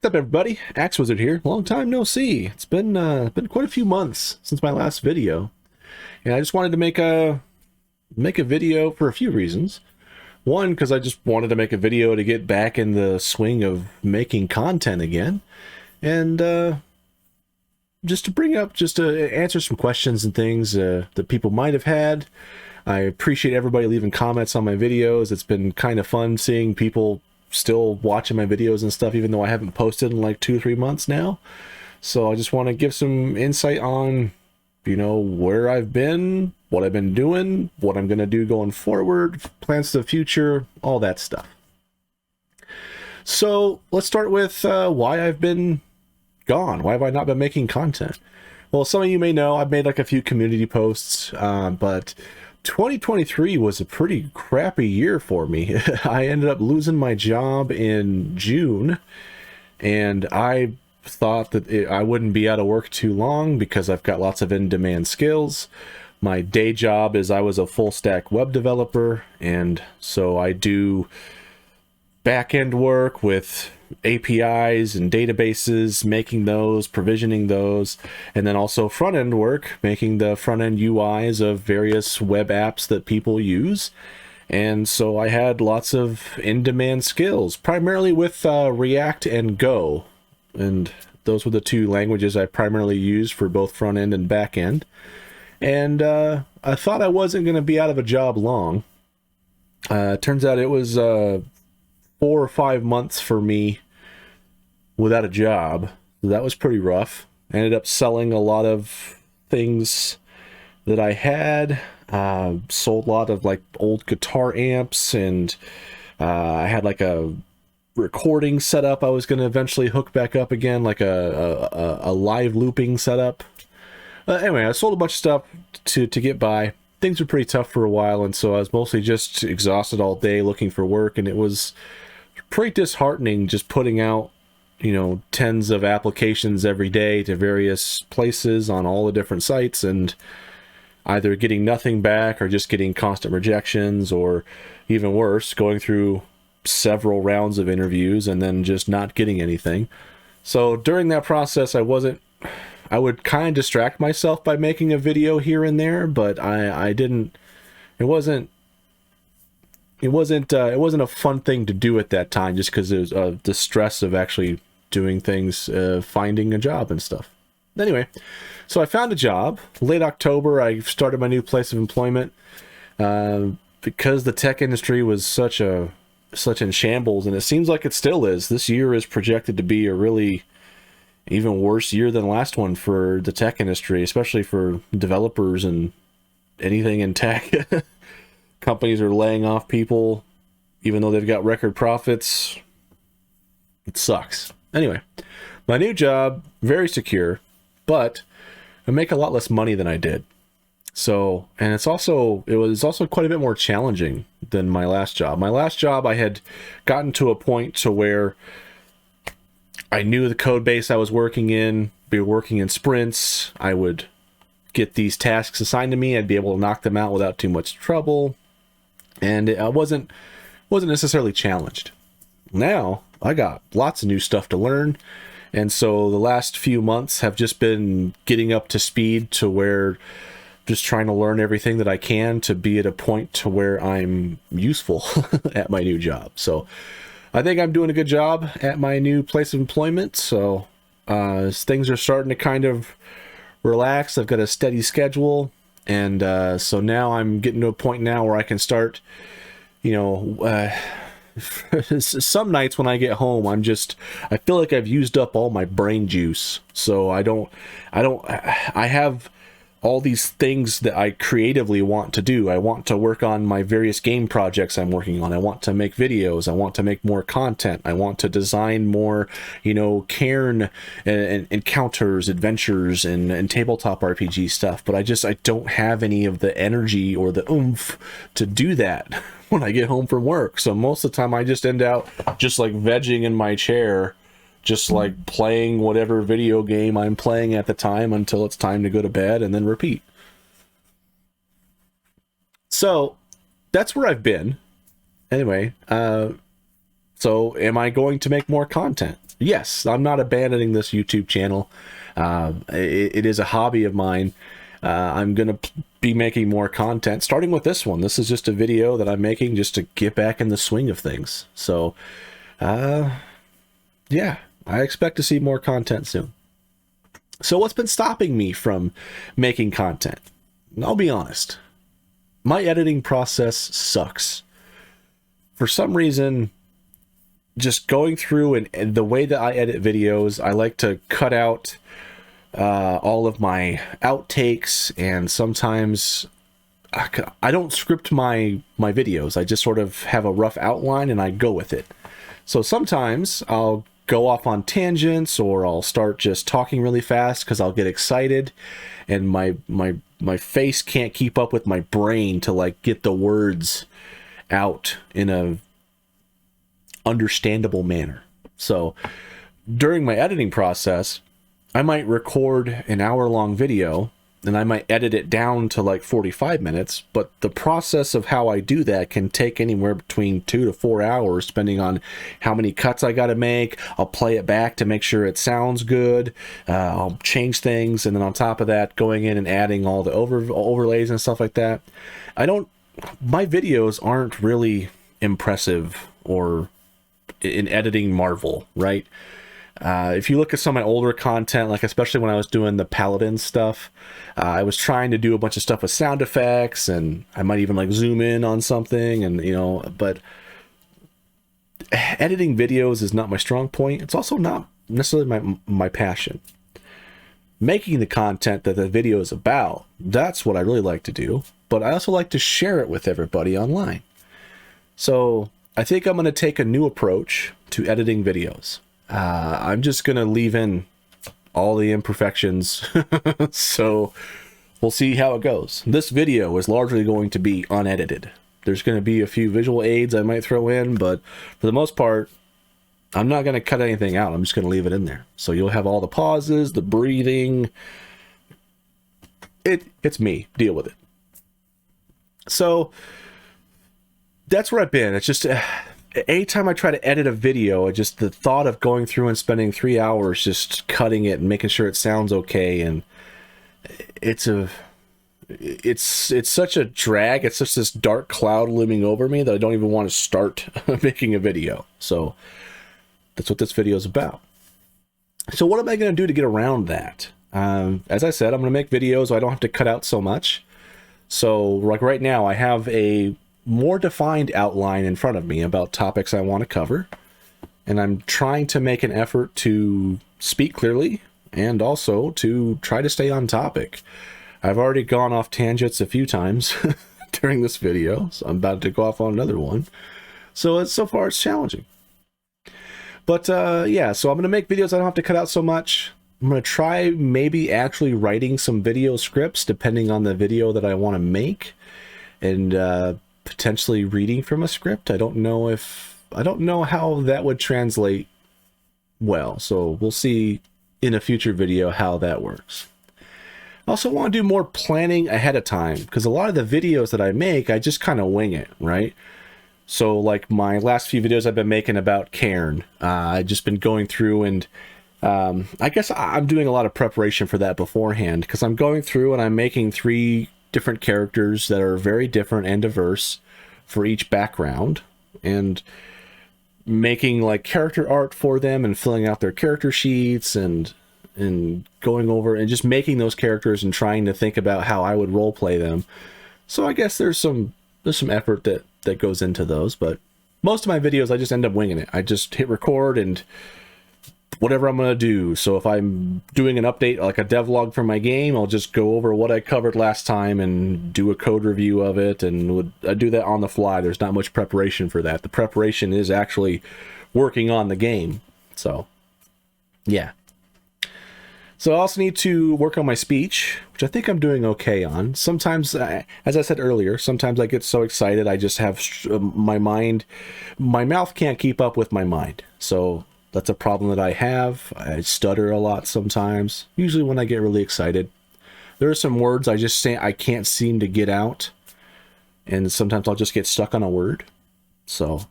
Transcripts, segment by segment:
What's up, everybody? Axe Wizard here. Long time no see. It's been quite a few months since my last video, and I just wanted to make a video for a few reasons. One, because I just wanted to make a video to get back in the swing of making content again, and just to answer some questions and things that people might have had. I appreciate everybody leaving comments on my videos. It's been kind of fun seeing people still watching my videos and stuff, even though I haven't posted in like 2 or 3 months now. So I just want to give some insight on, where I've been, what I've been doing, what I'm going to do going forward, plans to the future, all that stuff. So let's start with why I've been gone. Why have I not been making content? Well, some of you may know I've made like a few community posts, but 2023 was a pretty crappy year for me. I ended up losing my job in June, and I thought that I wouldn't be out of work too long because I've got lots of in-demand skills. My day job is I was a full-stack web developer, and so I do back-end work with APIs and databases, making those, provisioning those, and then also front-end work, making the front-end UIs of various web apps that people use. And so I had lots of in-demand skills, primarily with React and Go, and those were the two languages I primarily used for both front-end and back-end. And I thought I wasn't going to be out of a job long. Turns out it was 4 or 5 months for me without a job. That was pretty rough. I ended up selling a lot of things that I had. Sold a lot of like old guitar amps, and I had like a recording setup I was going to eventually hook back up again, like a live looping setup. Anyway, I sold a bunch of stuff to get by. Things were pretty tough for a while, and so I was mostly just exhausted all day looking for work, and it was pretty disheartening just putting out, tens of applications every day to various places on all the different sites, and either getting nothing back or just getting constant rejections, or even worse, going through several rounds of interviews and then just not getting anything. So during that process, I would kind of distract myself by making a video here and there, but I didn't. It wasn't a fun thing to do at that time, just because it was the stress of actually doing things, finding a job and stuff. Anyway, so I found a job. Late October, I started my new place of employment. Because the tech industry was such in shambles, and it seems like it still is. This year is projected to be a really even worse year than the last one for the tech industry, especially for developers and anything in tech. Companies are laying off people, even though they've got record profits. It sucks. Anyway, my new job, very secure, but I make a lot less money than I did. So, and it was also quite a bit more challenging than my last job. My last job, I had gotten to a point to where I knew the code base I was working in, be working in sprints. I would get these tasks assigned to me. I'd be able to knock them out without too much trouble. And I wasn't necessarily challenged. Now I got lots of new stuff to learn, and so the last few months have just been getting up to speed to where just trying to learn everything that I can to be at a point to where I'm useful at my new job. So I think I'm doing a good job at my new place of employment. So as things are starting to kind of relax, I've got a steady schedule. And so now I'm getting to a point now where I can start, some nights when I get home, I feel like I've used up all my brain juice. So I have all these things that I creatively want to do. I want to work on my various game projects I'm working on. I want to make videos. I want to make more content. I want to design more, cairn and encounters, adventures, and tabletop RPG stuff. But I don't have any of the energy or the oomph to do that when I get home from work. So most of the time I just end out just like vegging in my chair, just like playing whatever video game I'm playing at the time until it's time to go to bed, and then repeat. So that's where I've been. Anyway, so am I going to make more content? yes, I'm not abandoning this YouTube channel. It is a hobby of mine. I'm going to be making more content, starting with this one. This is just a video that I'm making just to get back in the swing of things. So, yeah, I expect to see more content soon. So what's been stopping me from making content? I'll be honest. My editing process sucks. For some reason, just going through and the way that I edit videos, I like to cut out all of my outtakes, and sometimes I don't script my videos. I just sort of have a rough outline and I go with it. So sometimes I'll go off on tangents, or I'll start just talking really fast because I'll get excited and my face can't keep up with my brain to like get the words out in a understandable manner. So during my editing process, I might record an hour-long video and I might edit it down to like 45 minutes, but the process of how I do that can take anywhere between 2 to 4 hours, depending on how many cuts I got to make. I'll play it back to make sure it sounds good. I'll change things, and then on top of that, going in and adding all the overlays and stuff like that. My videos aren't really impressive or in editing marvel, right? If you look at some of my older content, like especially when I was doing the Paladin stuff, I was trying to do a bunch of stuff with sound effects, and I might even like zoom in on something, and but editing videos is not my strong point. It's also not necessarily my passion. Making the content that the video is about, that's what I really like to do, but I also like to share it with everybody online. So I think I'm going to take a new approach to editing videos. I'm just going to leave in all the imperfections. So we'll see how it goes. This video is largely going to be unedited. There's going to be a few visual aids I might throw in, but for the most part, I'm not going to cut anything out. I'm just going to leave it in there. So you'll have all the pauses, the breathing. It's me. Deal with it. So that's where I've been. It's just anytime I try to edit a video, just the thought of going through and spending 3 hours just cutting it and making sure it sounds okay, and it's such a drag. It's just this dark cloud looming over me that I don't even want to start making a video. So that's what this video is about. So what am I going to do to get around that? As I said, I'm going to make videos so I don't have to cut out so much. So like right now, I have a more defined outline in front of me about topics I want to cover, and I'm trying to make an effort to speak clearly and also to try to stay on topic. I've already gone off tangents a few times during this video, so I'm about to go off on another one. So far it's challenging. But yeah, so I'm going to make videos I don't have to cut out so much. I'm going to try maybe actually writing some video scripts depending on the video that I want to make, and potentially reading from a script. I don't know how that would translate well, so we'll see in a future video how that works. I also want to do more planning ahead of time, because a lot of the videos that I make, I just kind of wing it, right? So like my last few videos I've been making about Cairn, I've just been going through, and I guess I'm doing a lot of preparation for that beforehand, because I'm going through and I'm making 3 different characters that are very different and diverse for each background, and making like character art for them and filling out their character sheets and going over and just making those characters and trying to think about how I would role play them. So I guess there's some effort that goes into those, but most of my videos I just end up winging it. I just hit record and whatever I'm going to do. So if I'm doing an update, like a devlog for my game, I'll just go over what I covered last time and do a code review of it, and I do that on the fly. There's not much preparation for that. The preparation is actually working on the game. So yeah. So I also need to work on my speech, which I think I'm doing okay on. Sometimes, as I said earlier, sometimes I get so excited I just have my mouth can't keep up with my mind. So that's a problem that I have. I stutter a lot sometimes, usually when I get really excited. There are some words I can't seem to get out, and sometimes I'll just get stuck on a word. So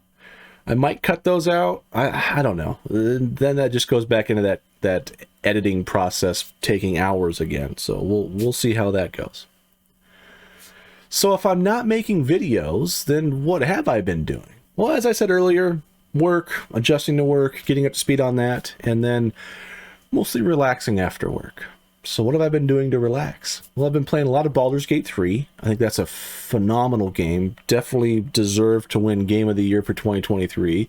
I might cut those out. I don't know. Then that just goes back into that editing process taking hours again. So we'll see how that goes. So if I'm not making videos, then what have I been doing? Well, as I said earlier, work, adjusting to work, getting up to speed on that, and then mostly relaxing after work. So what have I been doing to relax? Well, I've been playing a lot of Baldur's Gate 3. I think that's a phenomenal game. Definitely deserved to win Game of the Year for 2023.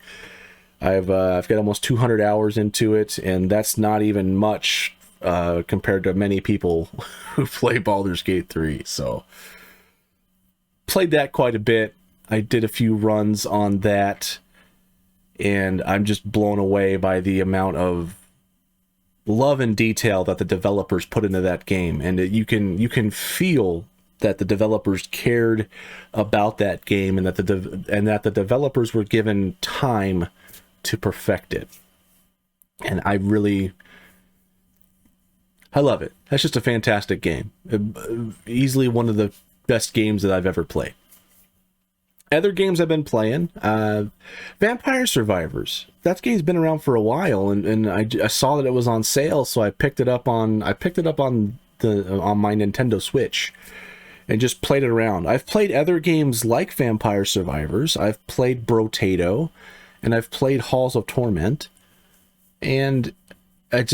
I've got almost 200 hours into it, and that's not even much compared to many people who play Baldur's Gate 3. So played that quite a bit. I did a few runs on that, and I'm just blown away by the amount of love and detail that the developers put into that game. And you can feel that the developers cared about that game, and that the developers were given time to perfect it. And I love it. That's just a fantastic game. Easily one of the best games that I've ever played. Other games I've been playing, Vampire Survivors. That game's been around for a while, and I saw that it was on sale, so I picked it up on my Nintendo Switch and just played it around. I've played other games like Vampire Survivors. I've played Brotato, and I've played Halls of Torment, and I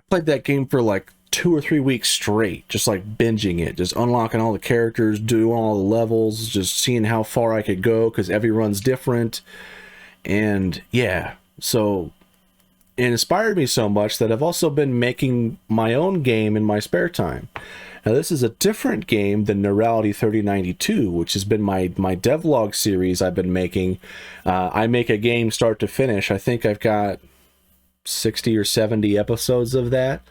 played that game for like 2 or 3 weeks straight, just like binging it, just unlocking all the characters, doing all the levels, just seeing how far I could go, because every run's different. And yeah, so it inspired me so much that I've also been making my own game in my spare time. Now this is a different game than Neurality 3092, which has been my devlog series I've been making. I make a game start to finish. I think I've got 60 or 70 episodes of that.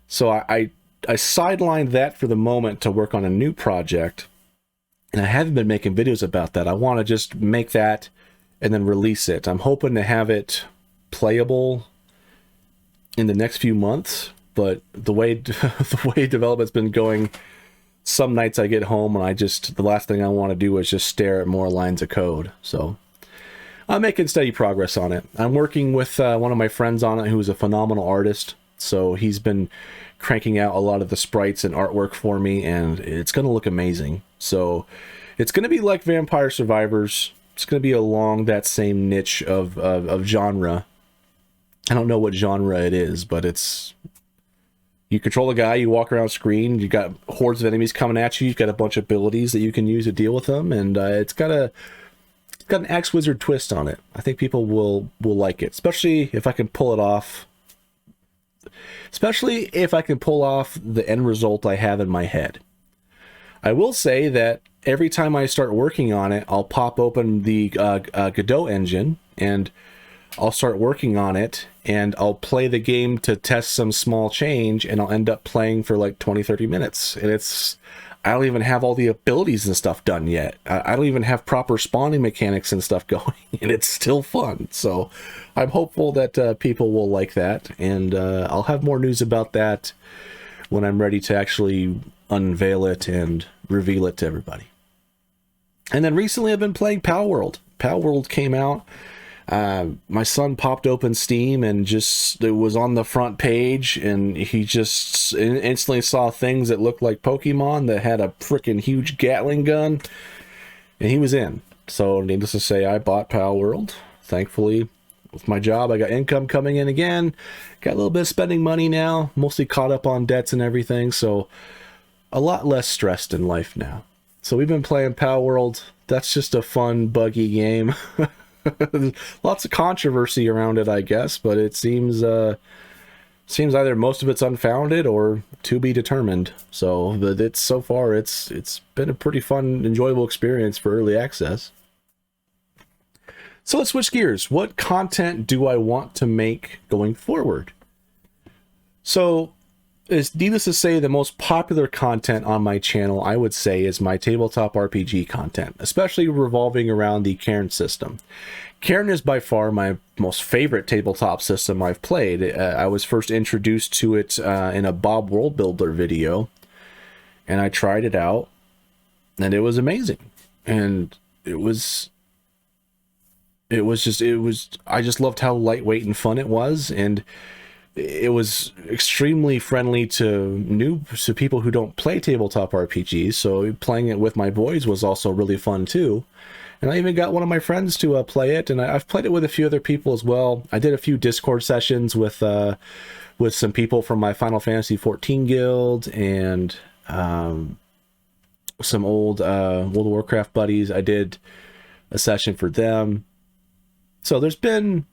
So I sidelined that for the moment to work on a new project, and I haven't been making videos about that. I want to just make that and then release it. I'm hoping to have it playable in the next few months, but the way development's been going, some nights I get home and the last thing I want to do is just stare at more lines of code. So I'm making steady progress on it. I'm working with one of my friends on it who's a phenomenal artist. So he's been cranking out a lot of the sprites and artwork for me, and it's going to look amazing. So it's going to be like Vampire Survivors. It's going to be along that same niche of genre. I don't know what genre it is, but you control a guy, you walk around screen, you got hordes of enemies coming at you, you've got a bunch of abilities that you can use to deal with them, and it's got an Axe Wizard twist on it. I think people will like it, especially if I can pull it off. Especially if I can pull off the end result I have in my head. I will say that every time I start working on it, I'll pop open the Godot engine, and I'll start working on it, and I'll play the game to test some small change, and I'll end up playing for like 20-30 minutes. And I don't even have all the abilities and stuff done yet. I don't even have proper spawning mechanics and stuff going, and it's still fun. So I'm hopeful that people will like that, and I'll have more news about that when I'm ready to actually unveil it and reveal it to everybody. And then recently I've been playing Palworld. Palworld came out. My son popped open Steam and it was on the front page, and he just instantly saw things that looked like Pokemon that had a freaking huge Gatling gun, and he was in. So needless to say, I bought Palworld. Thankfully, with my job, I got income coming in again. Got a little bit of spending money now, mostly caught up on debts and everything, so a lot less stressed in life now. So we've been playing Palworld. That's just a fun, buggy game. Lots of controversy around it, I guess, but it seems either most of it's unfounded or to be determined. So, but so far it's been a pretty fun, enjoyable experience for early access. So let's switch gears. What content do I want to make going forward? So, it's needless to say, the most popular content on my channel, I would say, is my tabletop RPG content, especially revolving around the Cairn system. Cairn is by far my most favorite tabletop system I've played. I was first introduced to it in a Bob World Builder video, and I tried it out, and it was amazing. And it was I just loved how lightweight and fun it was, and it was extremely friendly to people who don't play tabletop RPGs. So playing it with my boys was also really fun too. And I even got one of my friends to play it, and I've played it with a few other people as well. I did a few Discord sessions with some people from my Final Fantasy XIV guild, and some old World of Warcraft buddies. I did a session for them. So it's been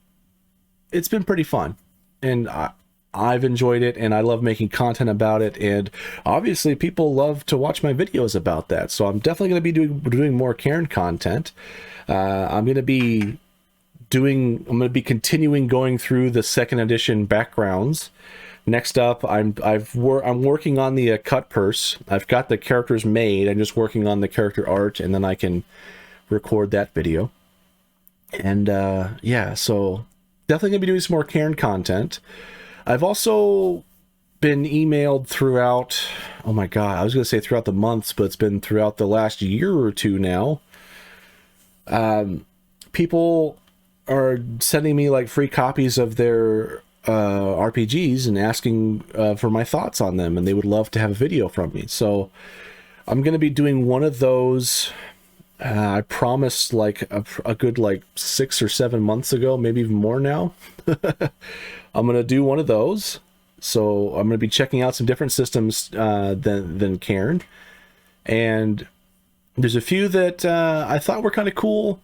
pretty fun, and I've enjoyed it, and I love making content about it, and obviously people love to watch my videos about that. So I'm definitely going to be doing more Cairn content. I'm going to be continuing going through the second edition backgrounds. Next up, I'm working on the cut purse. I've got the characters made. I'm just working on the character art, and then I can record that video. And yeah, so definitely gonna be doing some more Cairn content. I've also been emailed throughout, oh my god, I was gonna say throughout the months, but it's been throughout the last year or two now. People are sending me like free copies of their RPGs and asking for my thoughts on them, and they would love to have a video from me. So I'm gonna be doing one of those. I promised like a good like 6 or 7 months ago, maybe even more now. I'm gonna do one of those. So I'm gonna be checking out some different systems than Cairn, and there's a few that I thought were kind of cool,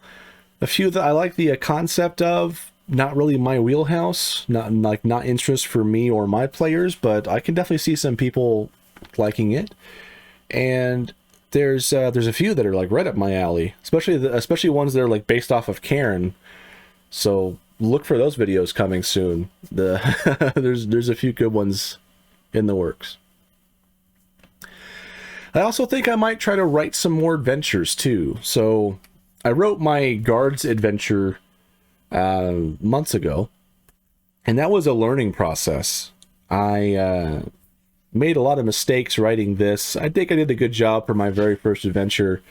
a few that I like the concept of. Not really my wheelhouse, not interest for me or my players, but I can definitely see some people liking it. And there's a few that are like right up my alley, especially ones that are like based off of Cairn. So look for those videos coming soon. There's a few good ones in the works. I also think I might try to write some more adventures too. So I wrote my Guards adventure months ago, and that was a learning process. I made a lot of mistakes writing this. I think I did a good job for my very first adventure,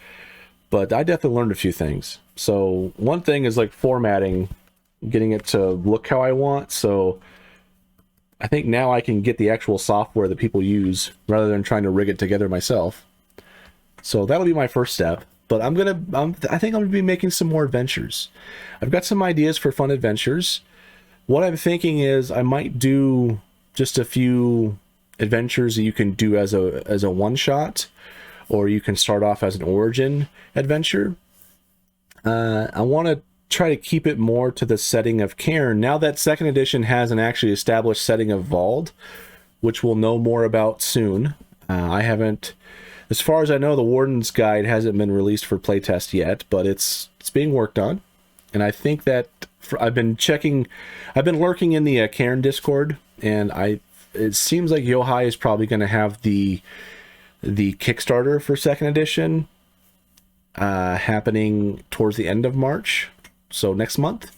but I definitely learned a few things. So one thing is like formatting, getting it to look how I want. So I think now I can get the actual software that people use rather than trying to rig it together myself. So that'll be my first step. But I think I'm gonna be making some more adventures. I've got some ideas for fun adventures. What I'm thinking is I might do just a few adventures that you can do as a one shot, or you can start off as an origin adventure. I want to try to keep it more to the setting of Cairn. Now that second edition has an actually established setting of Vald, which we'll know more about soon. I haven't, as far as I know, the Warden's Guide hasn't been released for playtest yet, but it's being worked on. And I think that I've been lurking in the Cairn Discord, and it seems like Yohai is probably going to have the Kickstarter for second edition happening towards the end of March, so next month.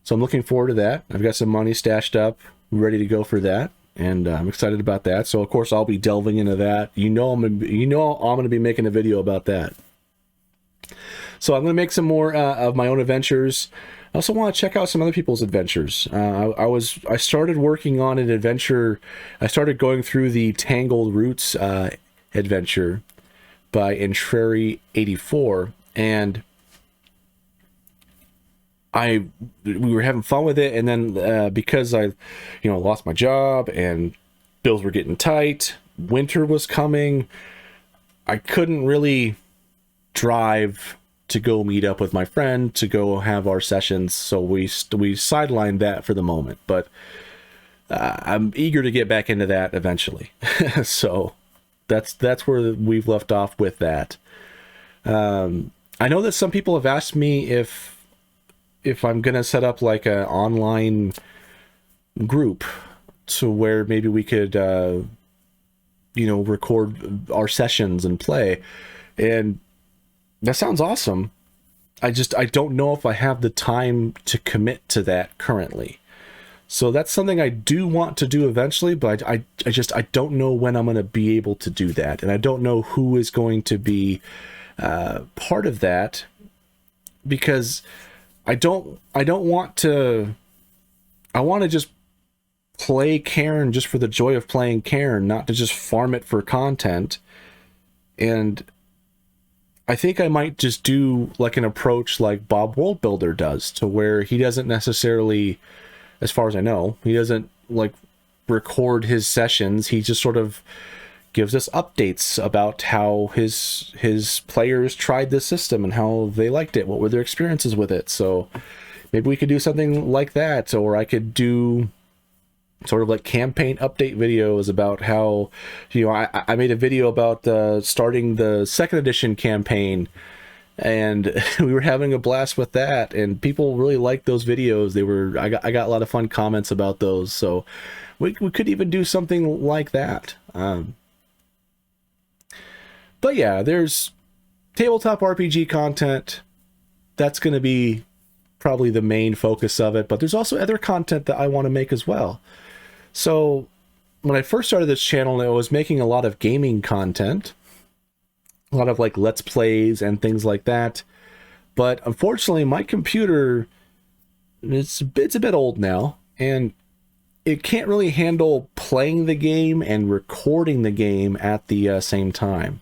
So I'm looking forward to that. I've got some money stashed up, ready to go for that, and I'm excited about that. So of course I'll be delving into that. I'm gonna be making a video about that. So I'm gonna make some more of my own adventures. I also want to check out some other people's adventures. I started working on an adventure. I started going through the Tangled Roots adventure by Entreri84, and we were having fun with it. And then because I, lost my job and bills were getting tight, winter was coming, I couldn't really drive to go meet up with my friend to go have our sessions, so we sidelined that for the moment. But I'm eager to get back into that eventually. So that's where we've left off with that. I know that some people have asked me if I'm gonna set up like an online group to where maybe we could record our sessions and play, and that sounds awesome. I don't know if I have the time to commit to that currently. So that's something I do want to do eventually, but I don't know when I'm going to be able to do that. And I don't know who is going to be part of that, because I don't want to. I want to just play Cairn just for the joy of playing Cairn, not to just farm it for content. And I think I might just do like an approach like Bob Worldbuilder does, to where he doesn't necessarily, as far as I know, he doesn't like record his sessions. He just sort of gives us updates about how his players tried this system and how they liked it, what were their experiences with it. So maybe we could do something like that, or I could do sort of like campaign update videos about how, you know, I made a video about starting the 2nd edition campaign, and we were having a blast with that, and people really liked those videos. I got a lot of fun comments about those, so we could even do something like that. But yeah, there's tabletop RPG content. That's going to be probably the main focus of it, but there's also other content that I want to make as well. So when I first started this channel, I was making a lot of gaming content, a lot of like Let's Plays and things like that. But unfortunately, my computer, it's a bit old now, and it can't really handle playing the game and recording the game at the same time.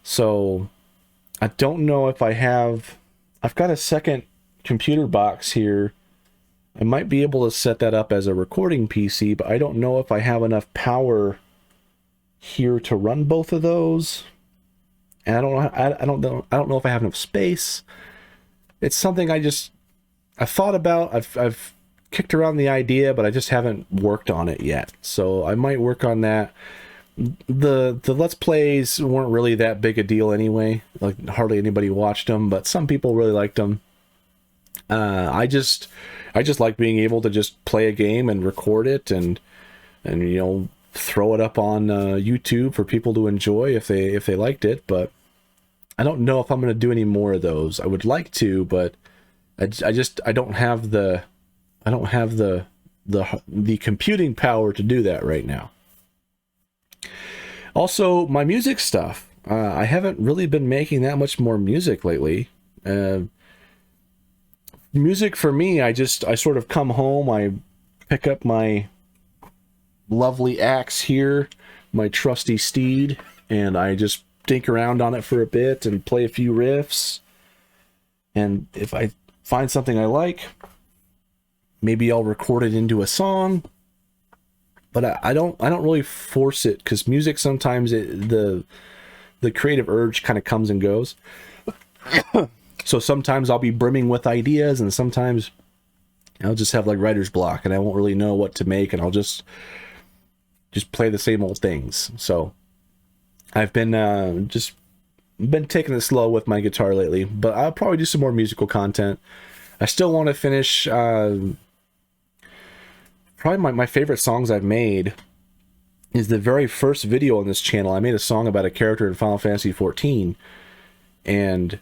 So I don't know if I've got a second computer box here. I might be able to set that up as a recording PC, but I don't know if I have enough power here to run both of those. And I don't know if I have enough space. It's something I thought about. I've kicked around the idea, but I just haven't worked on it yet. So I might work on that. The Let's Plays weren't really that big a deal anyway. Like hardly anybody watched them, but some people really liked them. I just like being able to just play a game and record it and you know, throw it up on YouTube for people to enjoy if they liked it. But I don't know if I'm going to do any more of those. I would like to, but I don't have the computing power to do that right now. Also, my music stuff. I haven't really been making that much more music lately. Music for me, I sort of come home, I pick up my lovely axe here, my trusty steed, and I just dink around on it for a bit and play a few riffs. And if I find something I like, maybe I'll record it into a song. But I don't really force it, because music sometimes the creative urge kind of comes and goes. So sometimes I'll be brimming with ideas, and sometimes I'll just have like writer's block, and I won't really know what to make, and I'll just play the same old things. So I've been taking it slow with my guitar lately, but I'll probably do some more musical content. I still want to finish. Probably my favorite songs I've made is the very first video on this channel. I made a song about a character in Final Fantasy XIV, and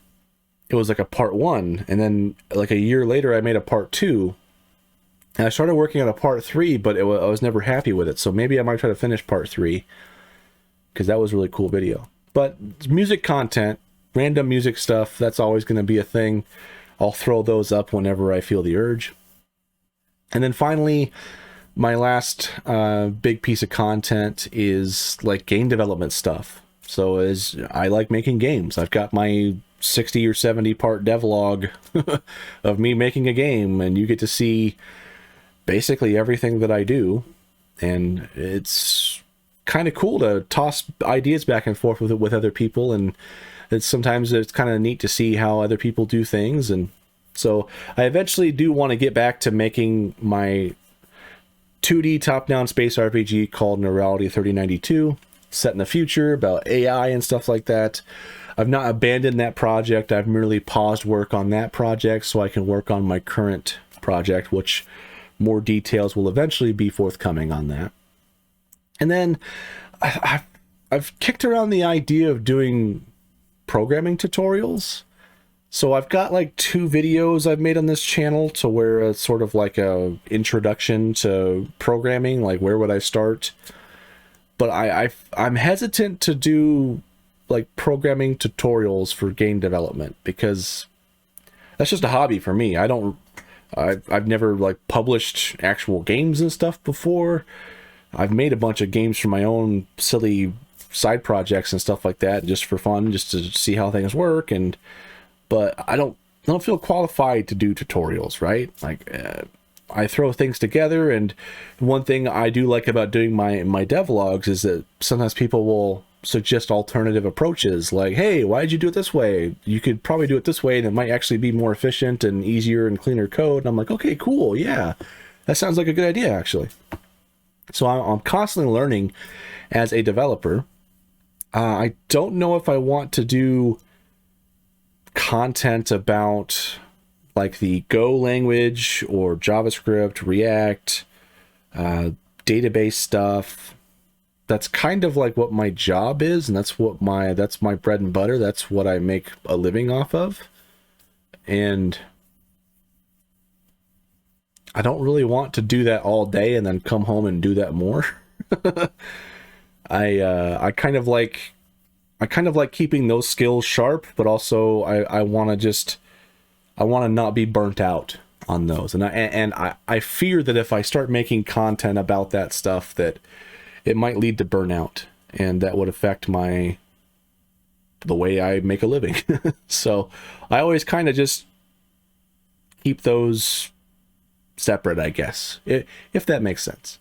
it was like a part 1, and then like a year later I made a part 2, and I started working on a part 3, but I was never happy with it. So maybe I might try to finish part 3, because that was a really cool video. But music content, random music stuff, that's always going to be a thing. I'll throw those up whenever I feel the urge. And then finally, my last big piece of content is like game development stuff. So as I like making games, I've got my 60 or 70 part devlog of me making a game, and you get to see basically everything that I do. And it's kind of cool to toss ideas back and forth with other people, and sometimes it's kind of neat to see how other people do things. And so I eventually do want to get back to making my 2D top-down space RPG called Neurality 3092, set in the future, about AI and stuff like that. I've not abandoned that project. I've merely paused work on that project so I can work on my current project, which more details will eventually be forthcoming on that. And then I've kicked around the idea of doing programming tutorials. So I've got like 2 videos I've made on this channel to where it's sort of like a introduction to programming, like where would I start? But I'm hesitant to do like programming tutorials for game development, because that's just a hobby for me. I've never like published actual games and stuff before. I've made a bunch of games for my own silly side projects and stuff like that, just for fun, just to see how things work. But I don't feel qualified to do tutorials, right? Like I throw things together, and one thing I do like about doing my devlogs is that sometimes people will suggest alternative approaches, like, hey, why did you do it this way? You could probably do it this way and it might actually be more efficient and easier and cleaner code. And I'm like, okay, cool, yeah, that sounds like a good idea, actually. So I'm constantly learning as a developer. I don't know if I want to do content about like the Go language or JavaScript, React, database stuff. That's kind of like what my job is, and that's my bread and butter. That's what I make a living off of. And I don't really want to do that all day and then come home and do that more. I kind of like keeping those skills sharp, but also I want to not be burnt out on those. And I fear that if I start making content about that stuff, that it might lead to burnout, and that would affect the way I make a living. So I always kind of just keep those separate, I guess, if that makes sense.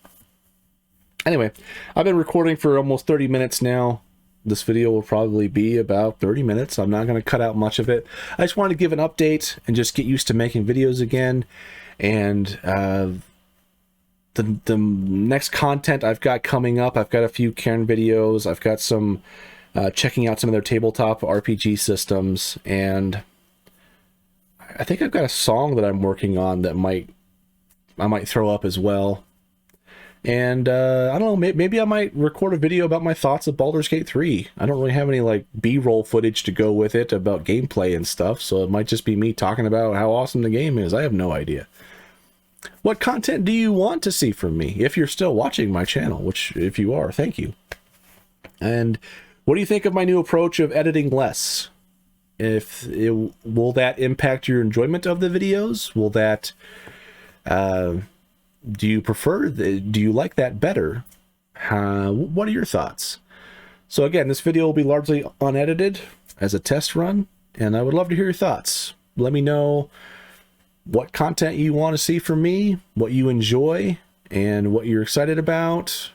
Anyway, I've been recording for almost 30 minutes now. This video will probably be about 30 minutes. I'm not going to cut out much of it. I just wanted to give an update and just get used to making videos again. And the next content I've got coming up, I've got a few Cairn videos. I've got some checking out some of their tabletop RPG systems. And I think I've got a song that I'm working on that I might throw up as well. And I don't know, maybe I might record a video about my thoughts of Baldur's Gate 3. I don't really have any like B-roll footage to go with it about gameplay and stuff, so it might just be me talking about how awesome the game is. I have no idea. What content do you want to see from me? If you're still watching my channel, which if you are, thank you. And what do you think of my new approach of editing less? Will that impact your enjoyment of the videos? Will that... do you prefer, do you like that better? What are your thoughts? So again, this video will be largely unedited as a test run, and I would love to hear your thoughts. Let me know what content you want to see from me, what you enjoy, and what you're excited about,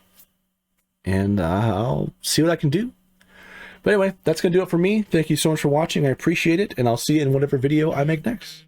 and I'll see what I can do. But anyway, that's going to do it for me. Thank you so much for watching. I appreciate it, and I'll see you in whatever video I make next.